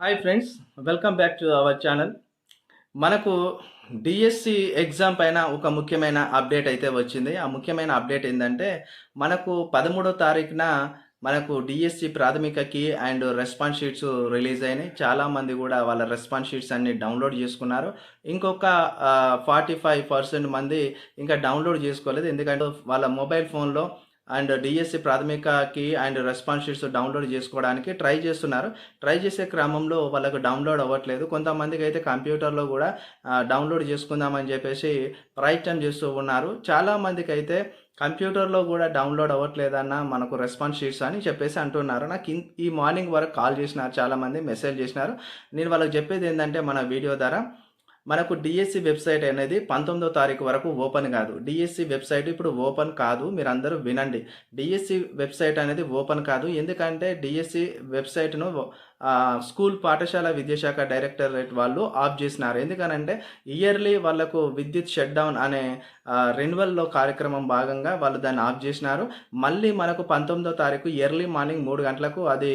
Hi friends, welcome back to our channel. మనకు DSC exam పైన ఒక ముఖ్యమైన అప్డేట్ అయితే వచ్చింది. ఆ ముఖ్యమైన అప్డేట్ ఏంటంటే మనకు 13వ తారీఖున మనకు డిఎస్సి ప్రాథమిక key and response sheets release అయినాయి. చాలామంది కూడా వాళ్ళ రెస్పాన్స్ షీట్స్ అన్ని డౌన్లోడ్ చేసుకున్నారు. ఇంకొక 45% మంది ఇంకా డౌన్లోడ్ చేసుకోలేదు. ఎందుకంటే వాళ్ళ మొబైల్ ఫోన్లో అండ్ డిఎస్సి ప్రాథమికకి అండ్ రెస్పాన్స్ షీట్స్ డౌన్లోడ్ చేసుకోవడానికి ట్రై చేస్తున్నారు. ట్రై చేసే క్రమంలో వాళ్ళకు డౌన్లోడ్ అవ్వట్లేదు. కొంతమందికి అయితే కంప్యూటర్లో కూడా డౌన్లోడ్ చేసుకుందామని చెప్పేసి ప్రయత్నం చేస్తూ ఉన్నారు. చాలామందికి అయితే కంప్యూటర్లో కూడా డౌన్లోడ్ అవ్వట్లేదన్న మనకు రెస్పాన్స్ షీట్స్ అని చెప్పేసి అంటున్నారు. నాకు ఈ మార్నింగ్ వరకు కాల్ చేసినారు, చాలామంది మెసేజ్ చేసినారు. నేను వాళ్ళకి చెప్పేది ఏంటంటే మన వీడియో ద్వారా మనకు డిఎస్సి వెబ్సైట్ అనేది 19వ తారీఖు వరకు ఓపెన్ కాదు. డిఎస్సి వెబ్సైట్ ఇప్పుడు ఓపెన్ కాదు. మీరందరూ వినండి. డిఎస్సి వెబ్సైట్ అనేది ఓపెన్ కాదు. ఎందుకంటే డిఎస్సి వెబ్సైట్ను స్కూల్ పాఠశాల విద్యాశాఖ డైరెక్టరేట్ వాళ్ళు ఆఫ్ చేసినారు. ఎందుకనంటే ఇయర్లీ వాళ్ళకు విద్యుత్ షట్ డౌన్ అనే రెన్యువల్లో కార్యక్రమం భాగంగా వాళ్ళు దాన్ని ఆఫ్ చేసినారు. మళ్ళీ మనకు 19వ తారీఖు ఎర్లీ మార్నింగ్ 3 గంటలకు అది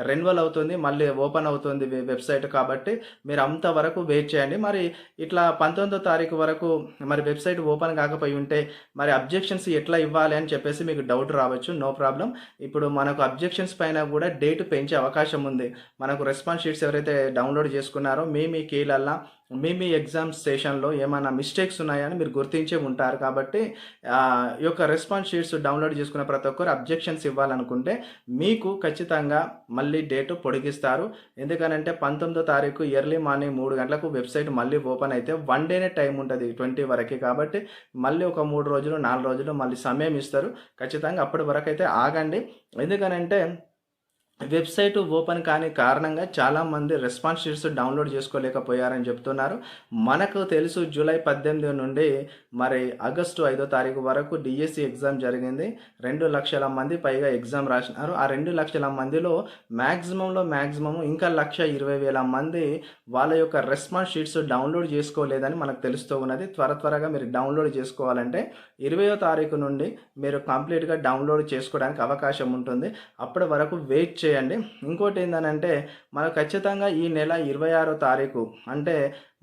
రెన్యువల్ అవుతుంది, మళ్ళీ ఓపెన్ అవుతుంది వెబ్సైట్. కాబట్టి మీరు అంతవరకు వెయిట్ చేయండి. మరి ఇట్లా 19వ తారీఖు వరకు మరి వెబ్సైట్ ఓపెన్ కాకపోయి ఉంటే మరి అబ్జెక్షన్స్ ఎట్లా ఇవ్వాలి అని చెప్పేసి మీకు డౌట్ రావచ్చు. No problem. ఇప్పుడు మనకు అబ్జెక్షన్స్ పైన కూడా డేట్ పెంచే అవకాశం ఉంది. మనకు రెస్పాన్స్ షీట్స్ ఎవరైతే డౌన్లోడ్ చేసుకున్నారో మీ కీలల్లా మీ ఎగ్జామ్ స్టేషన్లో ఏమైనా మిస్టేక్స్ ఉన్నాయని మీరు గుర్తించే ఉంటారు. కాబట్టి ఈ యొక్క రెస్పాన్స్ షీట్స్ డౌన్లోడ్ చేసుకున్న ప్రతి ఒక్కరు అబ్జెక్షన్స్ ఇవ్వాలనుకుంటే మీకు ఖచ్చితంగా మళ్ళీ డేటు పొడిగిస్తారు. ఎందుకనంటే 19వ తారీఖు ఎర్లీ మార్నింగ్ 3 గంటలకు వెబ్సైట్ మళ్ళీ ఓపెన్ అయితే 1 డేనే టైం ఉంటుంది 20 వరకు. కాబట్టి మళ్ళీ ఒక 3 రోజులు 4 రోజులు మళ్ళీ సమయం ఇస్తారు. ఖచ్చితంగా అప్పటి వరకు అయితే ఆగండి. ఎందుకనంటే వెబ్సైట్ ఓపెన్ కాని కారణంగా చాలామంది రెస్పాన్స్ షీట్స్ డౌన్లోడ్ చేసుకోలేకపోయారని చెప్తున్నారు. మనకు తెలుసు జూలై 18 నుండి మరి ఆగస్టు 5వ తారీఖు వరకు డిఎస్సి ఎగ్జామ్ జరిగింది. 2 లక్షల మంది పైగా ఎగ్జామ్ రాసినారు. ఆ 2 లక్షల మందిలో మ్యాక్సిమం ఇంకా 1,20,000 మంది వాళ్ళ యొక్క రెస్పాన్స్ షీట్స్ డౌన్లోడ్ చేసుకోలేదని మనకు తెలుస్తూ ఉన్నది. త్వరగా మీరు డౌన్లోడ్ చేసుకోవాలంటే 20వ తారీఖు నుండి మీరు కంప్లీట్గా డౌన్లోడ్ చేసుకోవడానికి అవకాశం ఉంటుంది. అప్పటి వరకు వెయిట్ చేయండి. ఇంకోటి ఏంటంటే మనకు ఖచ్చితంగా ఈ నెల 26వ తారీఖు అంటే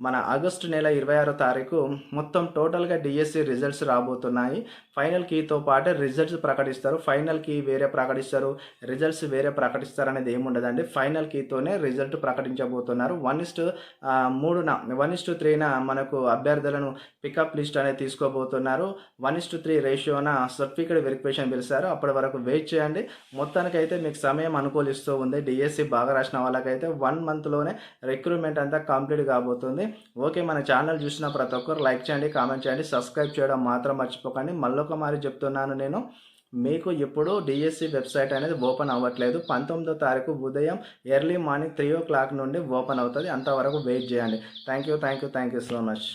మన ఆగస్టు నెల 26వ తారీఖు మొత్తం టోటల్గా డిఎస్సి రిజల్ట్స్ రాబోతున్నాయి. ఫైనల్ కీతో పాటే రిజల్ట్స్ ప్రకటిస్తారు. ఫైనల్ కీ వేరే ప్రకటిస్తారు, రిజల్ట్స్ వేరే ప్రకటిస్తారు అనేది ఏముండదండి. Final కీతోనే result ప్రకటించబోతున్నారు. 1:3న మనకు అభ్యర్థులను పికప్ లిస్ట్ అనేది తీసుకోబోతున్నారు. 1:3 రేషియోన సర్టిఫికేట్ వెరిఫికేషన్ పిలుస్తారు. అప్పటి వరకు వెయిట్ చేయండి. మొత్తానికైతే మీకు సమయం అనుకూలిస్తూ ఉంది. డిఎస్సి బాగా రాసిన వాళ్ళకైతే 1 మంత్లోనే రిక్రూట్మెంట్ అంతా కంప్లీట్ కాబోతుంది. ఓకే, మన ఛానల్ చూసిన ప్రతి ఒక్కరు లైక్ చేయండి, కామెంట్ చేయండి, సబ్స్క్రైబ్ చేయడం మాత్రం మర్చిపోకండి. మళ్ళొక మారి చెప్తున్నాను నేను, మీకు ఇప్పుడు డిఎస్సి వెబ్సైట్ అనేది ఓపెన్ అవ్వట్లేదు. 19వ తారీఖు ఉదయం ఎర్లీ మార్నింగ్ 3 o'clock నుండి ఓపెన్ అవుతుంది. అంతవరకు వెయిట్ చేయండి. Thank you so much.